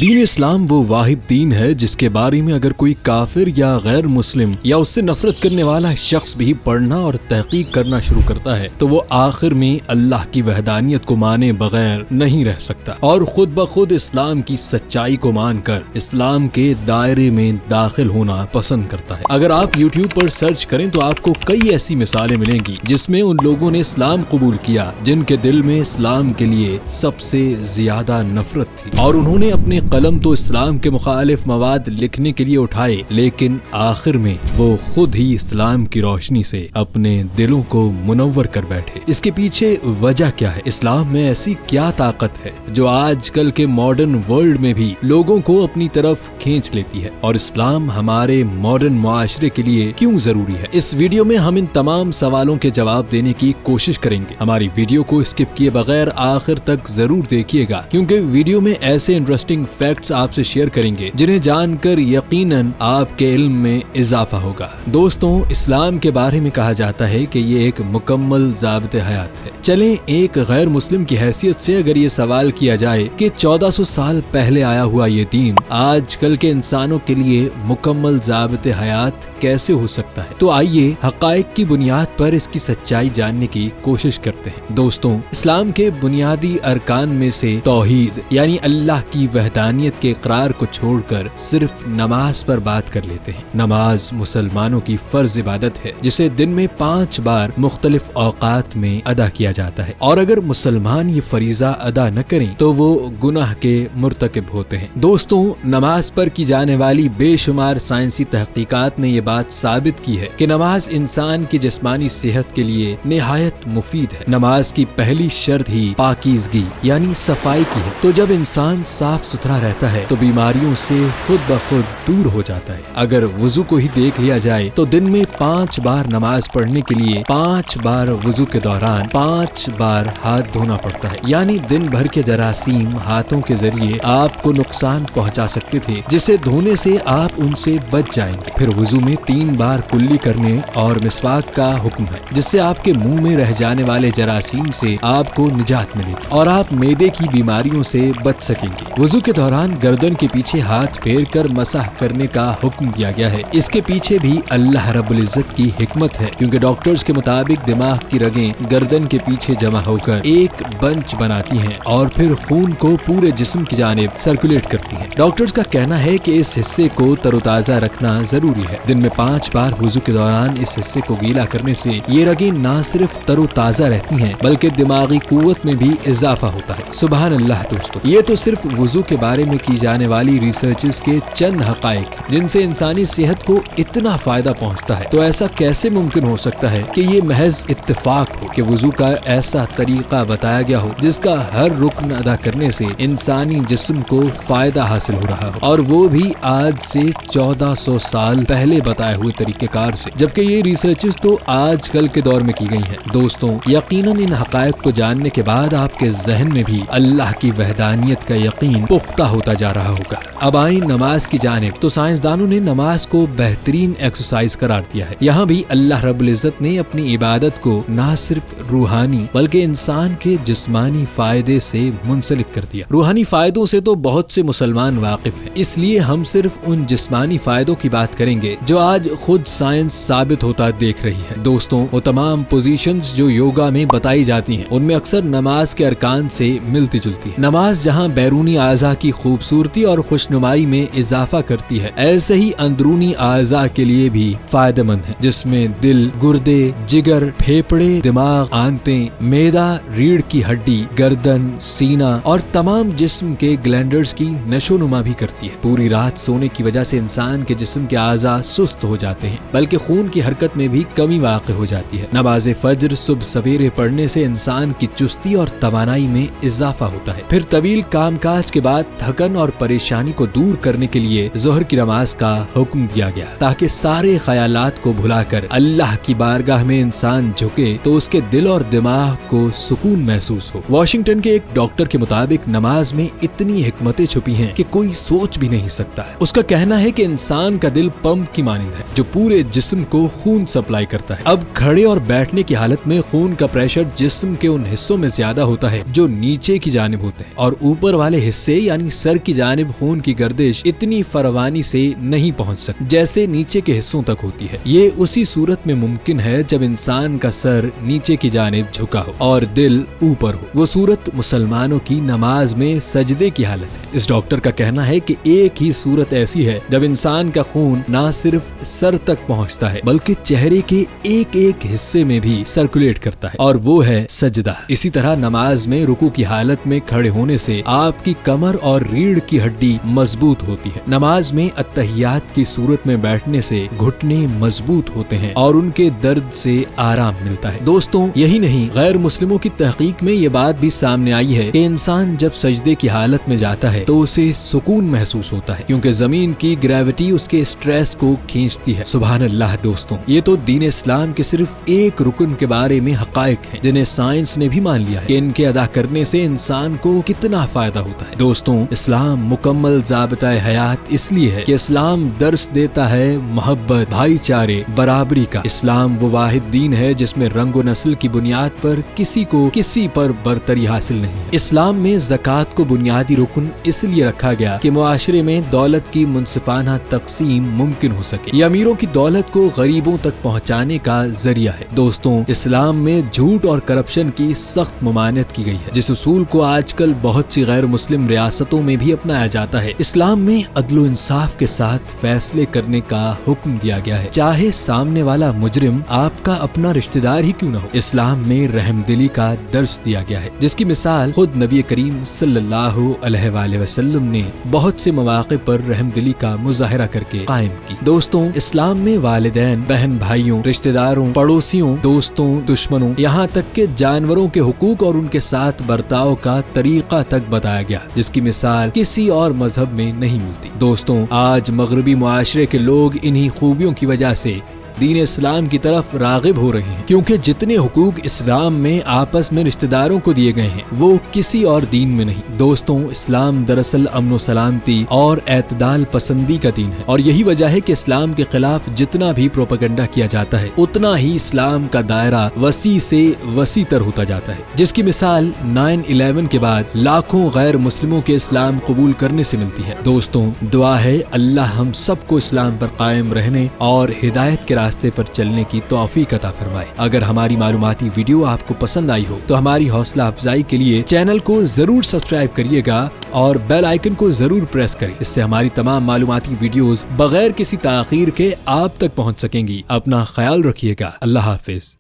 دین اسلام وہ واحد دین ہے جس کے بارے میں اگر کوئی کافر یا غیر مسلم یا اس سے نفرت کرنے والا شخص بھی پڑھنا اور تحقیق کرنا شروع کرتا ہے تو وہ آخر میں اللہ کی وحدانیت کو مانے بغیر نہیں رہ سکتا اور خود بخود اسلام کی سچائی کو مان کر اسلام کے دائرے میں داخل ہونا پسند کرتا ہے۔ اگر آپ یوٹیوب پر سرچ کریں تو آپ کو کئی ایسی مثالیں ملیں گی جس میں ان لوگوں نے اسلام قبول کیا جن کے دل میں اسلام کے لیے سب سے زیادہ نفرت تھی اور انہوں نے اپنے قلم تو اسلام کے مخالف مواد لکھنے کے لیے اٹھائے، لیکن آخر میں وہ خود ہی اسلام کی روشنی سے اپنے دلوں کو منور کر بیٹھے۔ اس کے پیچھے وجہ کیا ہے؟ اسلام میں ایسی کیا طاقت ہے جو آج کل کے ماڈرن ورلڈ میں بھی لوگوں کو اپنی طرف کھینچ لیتی ہے، اور اسلام ہمارے ماڈرن معاشرے کے لیے کیوں ضروری ہے؟ اس ویڈیو میں ہم ان تمام سوالوں کے جواب دینے کی کوشش کریں گے۔ ہماری ویڈیو کو اسکپ کیے بغیر آخر تک ضرور دیکھیے گا، کیونکہ ویڈیو میں ایسے انٹرسٹنگ فیکٹس آپ سے شیئر کریں گے جنہیں جان کر یقیناً آپ کے علم میں اضافہ ہوگا۔ دوستوں، اسلام کے بارے میں کہا جاتا ہے کہ یہ ایک مکمل ضابط حیات ہے۔ چلیں ایک غیر مسلم کی حیثیت سے اگر یہ سوال کیا جائے کہ 1400 سال پہلے آیا ہوا یہ دین آج کل کے انسانوں کے لیے مکمل ضابط حیات کیسے ہو سکتا ہے، تو آئیے حقائق کی بنیاد پر اس کی سچائی جاننے کی کوشش کرتے ہیں۔ دوستوں، اسلام کے بنیادی ارکان میں سے توحید یعنی اللہ کی وحدانیت کے اقرار کو چھوڑ کر صرف نماز پر بات کر لیتے ہیں۔ نماز مسلمانوں کی فرض عبادت ہے جسے دن میں 5 بار مختلف اوقات میں ادا کیا جاتا ہے، اور اگر مسلمان یہ فریضہ ادا نہ کریں تو وہ گناہ کے مرتکب ہوتے ہیں۔ دوستوں، نماز پر کی جانے والی بے شمار سائنسی تحقیقات نے یہ بات ثابت کی ہے کہ نماز انسان کی جسمانی صحت کے لیے نہایت مفید ہے۔ نماز کی پہلی شرط ہی پاکیزگی یعنی صفائی کی ہے، تو جب انسان صاف ستھرا رہتا ہے تو بیماریوں سے خود بخود دور ہو جاتا ہے۔ اگر وضو کو ہی دیکھ لیا جائے تو دن میں 5 بار نماز پڑھنے کے لیے 5 بار وضو کے دوران 5 بار ہاتھ دھونا پڑتا ہے، یعنی دن بھر کے جراثیم ہاتھوں کے ذریعے آپ کو نقصان پہنچا سکتے تھے جسے دھونے سے آپ ان سے بچ جائیں گے۔ پھر وضو میں 3 بار کلی کرنے اور مسواک کا حکم ہے جس سے آپ کے منہ میں رہ جانے والے جراثیم سے آپ کو نجات ملے گی اور آپ معدے کی بیماریوں سے بچ سکیں گے۔ وضو کے دوران گردن کے پیچھے ہاتھ پھیر کر مسح کرنے کا حکم دیا گیا ہے۔ اس کے پیچھے بھی اللہ رب العزت کی حکمت ہے، کیونکہ ڈاکٹرز کے مطابق دماغ کی رگیں گردن کے پیچھے جمع ہو کر ایک بنچ بناتی ہیں اور پھر خون کو پورے جسم کی جانب سرکولیٹ کرتی ہیں۔ ڈاکٹرز کا کہنا ہے کہ اس حصے کو تر و تازہ رکھنا ضروری ہے۔ دن میں 5 بار وضو کے دوران اس حصے کو گیلا کرنے سے یہ رگیں نہ صرف تر و تازہ رہتی ہیں بلکہ دماغی قوت میں بھی اضافہ ہوتا ہے۔ سبحان اللہ دوستو، یہ تو صرف وضو کے بارے میں کی جانے والی ریسرچز کے چند حقائق جن سے انسانی صحت کو اتنا فائدہ پہنچتا ہے، تو ایسا کیسے ممکن ہو سکتا ہے کہ یہ محض اتفاق ہو کہ وضو کا ایسا طریقہ بتایا گیا ہو جس کا ہر رکن ادا کرنے سے انسانی جسم کو فائدہ حاصل ہو رہا ہو، اور وہ بھی آج سے 1400 سال پہلے بتائے ہوئے طریقہ کار سے، جبکہ یہ ریسرچز تو آج کل کے دور میں کی گئی ہیں۔ دوستوں، یقیناً ان حقائق کو جاننے کے بعد آپ کے ذہن میں بھی اللہ کی وحدانیت کا یقین پختہ ہوتا جا رہا ہوگا۔ اب آئیں نماز کی جانب، تو سائنسدانوں نے نماز کو بہترین ایکسرسائز قرار دیا ہے۔ یہاں بھی اللہ رب العزت نے اپنی عبادت کو نہ صرف روحانی بلکہ انسان کے جسمانی فائدے سے منسلک کر دیا۔ روحانی فائدوں سے تو بہت سے مسلمان واقف ہیں، اس لیے ہم صرف ان جسمانی فائدوں کی بات کریں گے جو آج خود سائنس ثابت ہوتا دیکھ رہی ہے۔ دوستوں، وہ تمام پوزیشنز جو یوگا میں بتائی جاتی ہیں ان میں اکثر نماز کے ارکان سے ملتی جلتی ہے۔ نماز جہاں بیرونی اعضاء کی خوبصورتی اور خوشنمائی میں اضافہ کرتی ہے، ایسے ہی اندرونی اعضاء کے لیے بھی فائدہ مند ہے، جس میں دل، گردے، جگر، پھیپھڑے، دماغ، آنتیں، معدہ، ریڑھ کی ہڈی، گردن، سینہ اور تمام جسم کے گلینڈرز کی نشو و نما بھی کرتی ہے۔ پوری رات سونے کی وجہ سے انسان کے جسم کے اعضاء سست ہو جاتے ہیں، بلکہ خون کی حرکت میں بھی کمی واقع ہو جاتی ہے۔ نماز فجر صبح سویرے پڑھنے سے انسان کی چستی اور توانائی میں اضافہ ہوتا ہے۔ پھر طویل کام کاج کے بعد تھکن اور پریشانی کو دور کرنے کے لیے ظہر کی نماز کا حکم دیا گیا تاکہ سارے خیالات کو بھلا کر اللہ کی بارگاہ میں انسان جھکے تو اس کے دل اور دماغ کو سکون محسوس ہو۔ واشنگٹن کے ایک ڈاکٹر کے مطابق نماز میں اتنی حکمتیں چھپی ہیں کہ کوئی سوچ بھی نہیں سکتا ہے۔ اس کا کہنا ہے کہ انسان کا دل پمپ کی مانند ہے جو پورے جسم کو خون سپلائی کرتا ہے۔ اب کھڑے اور بیٹھنے کی حالت میں خون کا پریشر جسم کے ان حصوں میں زیادہ ہوتا ہے جو نیچے کی جانب ہوتے ہیں، اور اوپر والے حصے یعنی یعنی سر کی جانب خون کی گردش اتنی فراوانی سے نہیں پہنچ سکتی جیسے نیچے کے حصوں تک ہوتی ہے۔ یہ اسی صورت میں ممکن ہے جب انسان کا سر نیچے کی جانب جھکا ہو اور دل اوپر ہو۔ وہ صورت مسلمانوں کی نماز میں سجدے کی حالت ہے۔ اس ڈاکٹر کا کہنا ہے کہ ایک ہی صورت ایسی ہے جب انسان کا خون نہ صرف سر تک پہنچتا ہے بلکہ چہرے کے ایک ایک حصے میں بھی سرکولیٹ کرتا ہے، اور وہ ہے سجدہ۔ اسی طرح نماز میں رکوع کی حالت میں کھڑے ہونے سے آپ کی کمر اور ریڑھ کی ہڈی مضبوط ہوتی ہے۔ نماز میں اتحیات کی صورت میں بیٹھنے سے گھٹنے مضبوط ہوتے ہیں اور ان کے درد سے آرام ملتا ہے۔ دوستوں، یہی نہیں، غیر مسلموں کی تحقیق میں یہ بات بھی سامنے آئی ہے کہ انسان جب سجدے کی حالت میں جاتا ہے تو اسے سکون محسوس ہوتا ہے، کیونکہ زمین کی گریوٹی اس کے اسٹریس کو کھینچتی ہے۔ سبحان اللہ دوستوں، یہ تو دین اسلام کے صرف ایک رکن کے بارے میں حقائق ہیں جنہیں سائنس نے بھی مان لیا ہے کہ ان کے ادا کرنے سے انسان کو کتنا فائدہ ہوتا ہے۔ دوستوں، اسلام مکمل ضابطہ حیات اس لیے ہے کہ اسلام درس دیتا ہے محبت، بھائی چارے، برابری کا۔ اسلام وہ واحد دین ہے جس میں رنگ و نسل کی بنیاد پر کسی کو کسی پر برتری حاصل نہیں ہے۔ اسلام میں زکوٰۃ کو بنیادی رکن اس لیے رکھا گیا کہ معاشرے میں دولت کی منصفانہ تقسیم ممکن ہو سکے۔ یہ امیروں کی دولت کو غریبوں تک پہنچانے کا ذریعہ ہے۔ دوستوں، اسلام میں جھوٹ اور کرپشن کی سخت ممانعت کی گئی ہے، جس اصول کو آج کل بہت سی غیر مسلم ریاستوں میں بھی اپنایا جاتا ہے۔ اسلام میں عدل و انصاف کے ساتھ فیصلے کرنے کا حکم دیا گیا ہے، چاہے سامنے والا مجرم آپ کا اپنا رشتہ دار ہی کیوں نہ ہو۔ اسلام میں رحم دلی کا درس دیا گیا ہے، جس کی مثال خود نبی کریم صلی اللہ علیہ وآلہ وسلم نے بہت سے مواقع پر رحم دلی کا مظاہرہ کر کے قائم کی۔ دوستوں، اسلام میں والدین، بہن بھائیوں، رشتہ داروں، پڑوسیوں، دوستوں، دشمنوں، یہاں تک کہ جانوروں کے حقوق اور ان کے ساتھ برتاؤ کا طریقہ تک بتایا گیا، جس کی مثال کسی اور مذہب میں نہیں ملتی۔ دوستوں، آج مغربی معاشرے کے لوگ انہی خوبیوں کی وجہ سے دین اسلام کی طرف راغب ہو رہے ہیں، کیونکہ جتنے حقوق اسلام میں آپس میں رشتہ داروں کو دیے گئے ہیں وہ کسی اور دین میں نہیں۔ دوستوں، اسلام دراصل امن و سلامتی اور اعتدال پسندی کا دین ہے، اور یہی وجہ ہے کہ اسلام کے خلاف جتنا بھی پروپیگنڈا کیا جاتا ہے اتنا ہی اسلام کا دائرہ وسیع سے وسیع تر ہوتا جاتا ہے، جس کی مثال 9/11 کے بعد لاکھوں غیر مسلموں کے اسلام قبول کرنے سے ملتی ہے۔ دوستوں، دعا ہے اللہ ہم سب کو اسلام پر قائم رہنے اور ہدایت کے راستے پر چلنے کی توفیق عطا فرمائے۔ اگر ہماری معلوماتی ویڈیو آپ کو پسند آئی ہو تو ہماری حوصلہ افزائی کے لیے چینل کو ضرور سبسکرائب کریے گا اور بیل آئیکن کو ضرور پریس کریں۔ اس سے ہماری تمام معلوماتی ویڈیوز بغیر کسی تاخیر کے آپ تک پہنچ سکیں گی۔ اپنا خیال رکھیے گا۔ اللہ حافظ۔